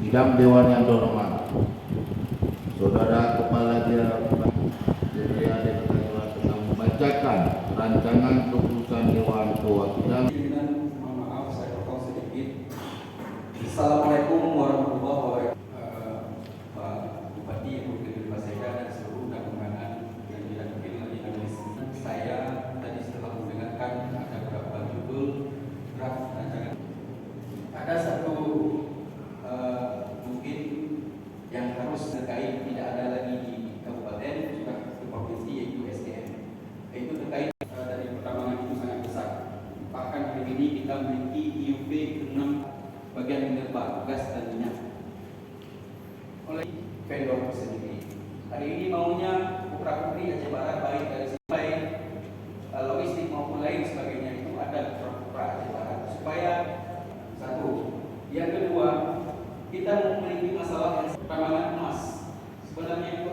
Sidang Dewan yang terhormat, Saudara Kepala DPRD sedang membacakan rancangan keputusan Dewan Perwakilan. Mohon maaf, saya potong sedikit. Assalamualaikum warahmatullahi wabarakatuh. Pak Bupati, Ibu Kediri Paseka, dan seluruh undangan yang dihadirkan lagi di sini. Saya tadi setelah mendengarkan ada beberapa judul draft rancangan. Ada satu mungkin yang harus terkait tidak ada lagi di kabupaten, juga di provinsi, yaitu SDM. Yaitu terkait dari pertambangan itu sangat besar. Bahkan hari ini kita memiliki IUP 6 bagian mineral, gas dan minyak oleh vendor sendiri. Hari ini maunya Putra-Putri Aceh Barat, baik dari sampai logistik maupun lain sebagainya, itu ada Putra Aceh Barat supaya satu. Yang kedua, kita memiliki masalah yang pertambangan emas. Sebenarnya itu